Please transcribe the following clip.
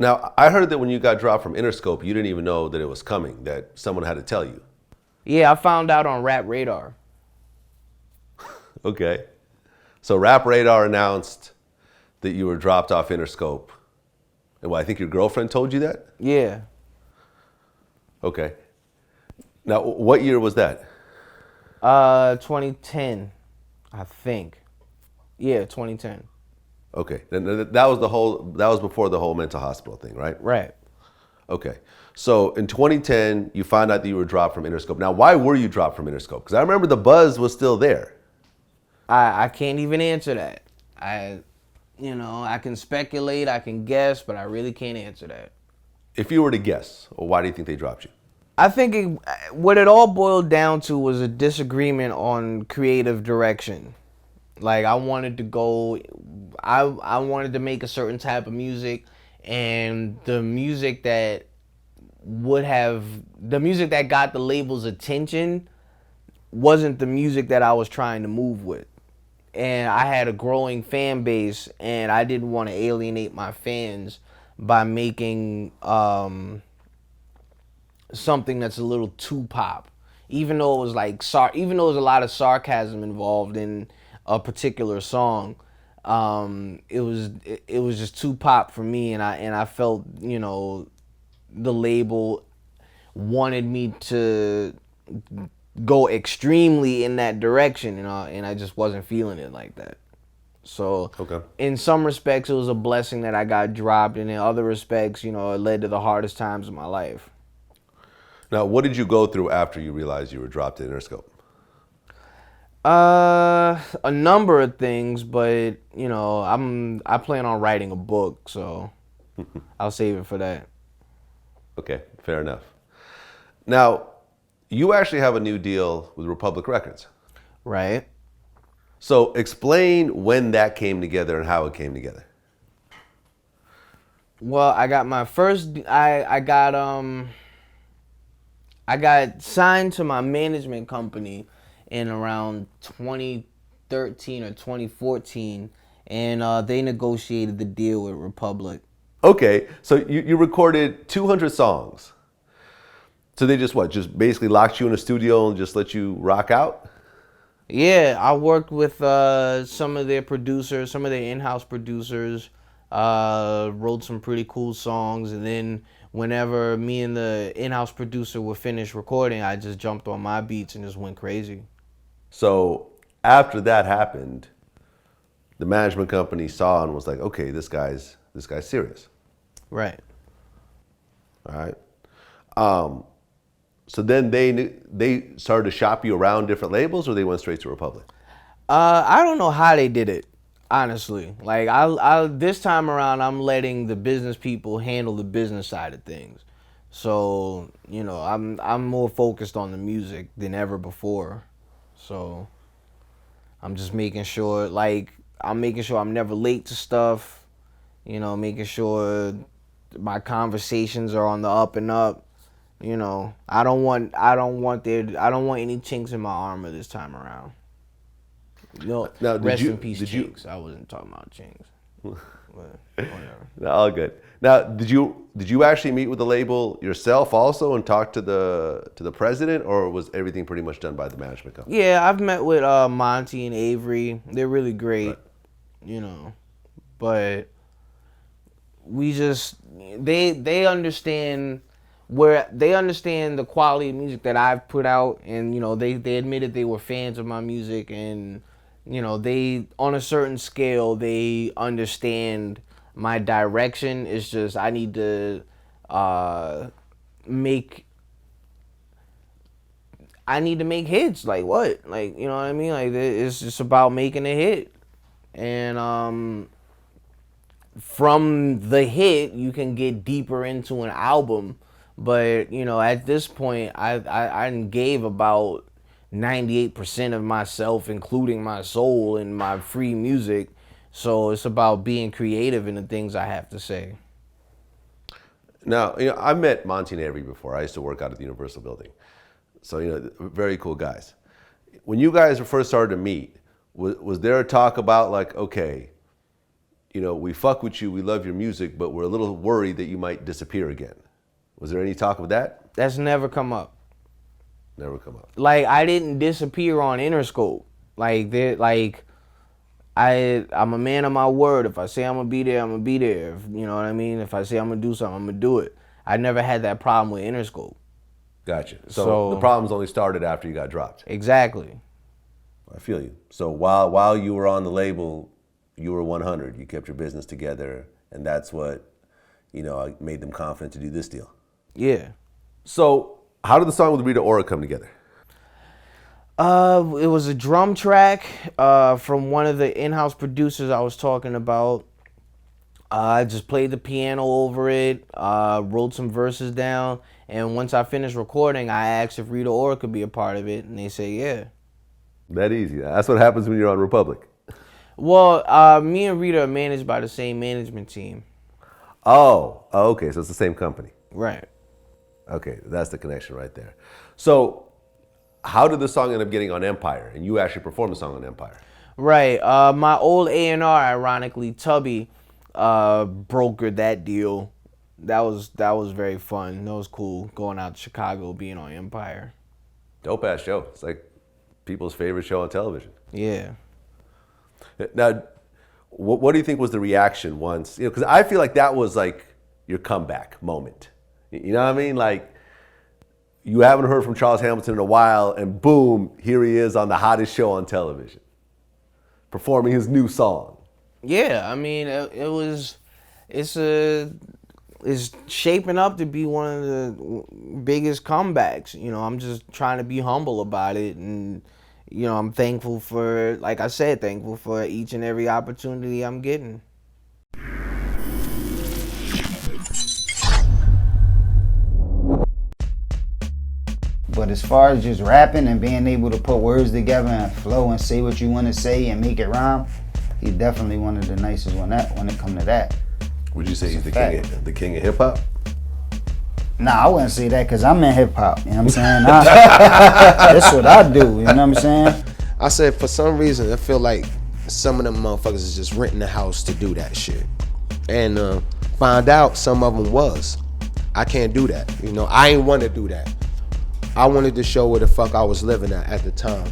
Now, I heard that when you got dropped from Interscope, you didn't even know that it was coming, that someone had to tell you. Yeah, I found out on Rap Radar. Okay. So Rap Radar announced that you were dropped off Interscope. And I think your girlfriend told you that? Yeah. Okay. Now, what year was that? 2010, I think. Yeah, 2010. Okay. And that was before the whole mental hospital thing, right? Right. Okay. So in 2010, you found out that you were dropped from Interscope. Now, why were you dropped from Interscope? Because I remember the buzz was still there. I can't even answer that. I can speculate, I can guess, but I really can't answer that. If you were to guess, well, why do you think they dropped you? I think what it all boiled down to was a disagreement on creative direction. Like I wanted to go, I wanted to make a certain type of music, and the music that got the label's attention wasn't the music that I was trying to move with. And I had a growing fan base, and I didn't want to alienate my fans by making something that's a little too pop. Even though it was even though there was a lot of sarcasm involved in a particular song, it was just too pop for me, and I felt the label wanted me to go extremely in that direction, and I just wasn't feeling it like that. So Okay. in some respects, it was a blessing that I got dropped, and in other respects, it led to the hardest times of my life. Now, what did you go through after you realized you were dropped in Interscope? A number of things, but I plan on writing a book, so I'll save it for that. Okay, fair enough. Now, you actually have a new deal with Republic Records. Right. So explain when that came together and how it came together. Well, I got my first. I got signed to my management company in around 2013 or 2014, and they negotiated the deal with Republic. Okay, so you recorded 200 songs. So they just basically locked you in a studio and just let you rock out? Yeah, I worked with some of their producers, some of their in-house producers, wrote some pretty cool songs, and then whenever me and the in-house producer were finished recording, I just jumped on my beats and just went crazy. So after that happened, the management company saw and was like, okay, this guy's serious. Right. All right. So then they started to shop you around different labels, or they went straight to Republic? I don't know how they did it, honestly. Like I this time around, I'm letting the business people handle the business side of things. So I'm more focused on the music than ever before. So I'm just making sure, I'm never late to stuff. Making sure my conversations are on the up and up. I don't want any chinks in my armor this time around. Now, Rest in peace, chinks. I wasn't talking about chinks. But whatever. No, all good. Now, did you actually meet with the label yourself also and talk to the president, or was everything pretty much done by the management company? Yeah, I've met with Monty and Avery. They're really great, Right. But they understand the quality of music that I've put out, and they admitted they were fans of my music, and they, on a certain scale, they understand my direction. It's just I need to make hits. Like what? Like, you know what I mean? Like, it's just about making a hit, and from the hit you can get deeper into an album. But at this point, I gave about 98% of myself, including my soul, in my free music. So it's about being creative in the things I have to say. Now, I met Monty and Avery before. I used to work out at the Universal building. So, very cool guys. When you guys first started to meet, was there a talk about like, okay, we fuck with you, we love your music, but we're a little worried that you might disappear again. Was there any talk of that? That's never come up. Never come up. Like, I didn't disappear on Interscope. I'm a man of my word. If I say I'm gonna be there, I'm gonna be there. You know what I mean? If I say I'm gonna do something, I'm gonna do it. I never had that problem with Interscope. Gotcha. So the problems only started after you got dropped. Exactly. I feel you. So while you were on the label, you were 100. You kept your business together, and that's what, made them confident to do this deal. Yeah. So how did the song with Rita Ora come together? It was a drum track from one of the in-house producers I was talking about. I just played the piano over it, wrote some verses down, and once I finished recording, I asked if Rita Ora could be a part of it, and they said yeah. That easy. That's what happens when you're on Republic. Well, me and Rita are managed by the same management team. Oh, okay. So it's the same company. Right. Okay, that's the connection right there. So how did the song end up getting on Empire? And you actually performed the song on Empire. Right. My old A&R, ironically, Tubby, brokered that deal. That was very fun. That was cool, going out to Chicago, being on Empire. Dope ass show. It's like people's favorite show on television. Yeah. Now, what do you think was the reaction once? Because I feel like that was like your comeback moment. You know what I mean? Like, you haven't heard from Charles Hamilton in a while, and boom, here he is on the hottest show on television, performing his new song. Yeah, I mean, it's shaping up to be one of the biggest comebacks. I'm just trying to be humble about it, and I'm thankful for, like I said, thankful for each and every opportunity I'm getting. But as far as just rapping and being able to put words together and flow and say what you want to say and make it rhyme, he's definitely one of the nicest when it come to that. Would you say he's the king of hip hop? Nah, I wouldn't say that because I'm in hip hop. You know what I'm saying? That's what I do. You know what I'm saying? I said for some reason I feel like some of them motherfuckers is just renting a house to do that shit, and find out some of them was. I can't do that. I ain't want to do that. I wanted to show where the fuck I was living at the time.